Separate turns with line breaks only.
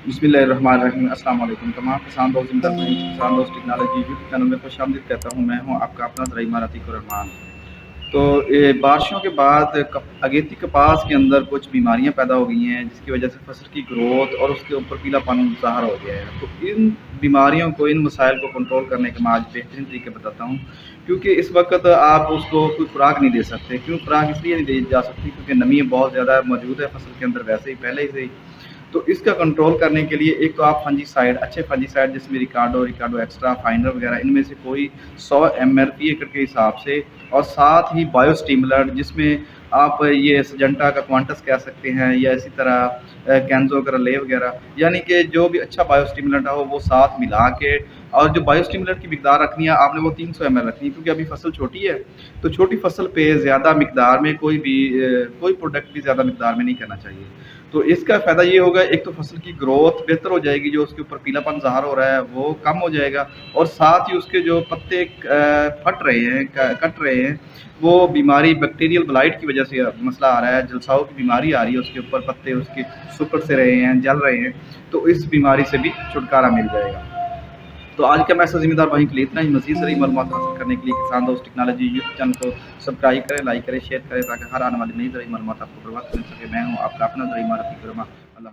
بسم اللہ الرحمن الرحیم۔ السلام علیکم تمام کسان دوست کسان دوست ٹیکنالوجی یوٹیوب چینل میں خوش آمدید کہتا ہوں۔ میں ہوں آپ کا اپنا زرعی مہارتی الرحمان۔ تو بارشوں کے بعد اگیتی کپاس کے اندر کچھ بیماریاں پیدا ہو گئی ہیں، جس کی وجہ سے فصل کی گروتھ اور اس کے اوپر پیلا پن ظاہر ہو گیا ہے۔ تو ان بیماریوں کو، ان مسائل کو کنٹرول کرنے کے میں آج بہترین طریقے بتاتا ہوں، کیونکہ اس وقت آپ اس کو کوئی خوراک نہیں دے سکتے۔ کیوں خوراک اس لیے نہیں دی جا سکتی؟ کیونکہ نمی بہت زیادہ موجود ہے فصل کے اندر ویسے ہی پہلے سے ہی۔ تو اس کا کنٹرول کرنے کے لیے ایک تو آپ فنجی سائڈ، اچھے فنجی سائڈ جس میں ریکارڈو ایکسٹرا فائنڈر وغیرہ، ان میں سے کوئی 100 ml فی ایکڑ کے حساب سے، اور ساتھ ہی بایو اسٹیمولر جس میں آپ یہ سجنٹا کا کوانٹس کہہ سکتے ہیں، یا اسی طرح کینزو کرلے وغیرہ، یعنی کہ جو بھی اچھا بایو اسٹیمولنٹ ہو وہ ساتھ ملا کے، اور جو بایو اسٹیمولنٹ کی مقدار رکھنی ہے آپ نے وہ 300 ml رکھنی ہے، کیونکہ ابھی فصل چھوٹی ہے تو چھوٹی فصل پہ زیادہ مقدار میں کوئی پروڈکٹ بھی زیادہ مقدار میں نہیں کرنا چاہیے۔ تو اس کا فائدہ یہ ہوگا، ایک تو فصل کی گروتھ بہتر ہو جائے گی، جو اس کے اوپر پیلا پن ظاہر ہو رہا ہے وہ کم ہو جائے گا، اور ساتھ ہی اس کے جو پتے کٹ رہے ہیں وہ بیماری بیکٹیریل بلائٹ کی وجہ سے مسئلہ آ رہا ہے، جلساؤ کی بیماری آ رہی ہے، اس کے اوپر پتے اس کے سکڑ سے رہے ہیں، جل رہے ہیں، تو اس بیماری سے بھی چھٹکارا مل جائے گا۔ تو آج کا میسج ذمہ دار وہیں کے لیے اتنا ہی۔ مزید ساری معلومات حاصل کرنے کے لیے کسان دوست ٹیکنالوجی یوٹیوب چینل کو سبسکرائب کریں، لائک کریں، شیئر کریں، تاکہ ہر آنے والی نئی زرعی معلومات آپ کو بر وقت مل سکے۔ میں ہوں آپ کا اپنا زرعی مہارتی اللہ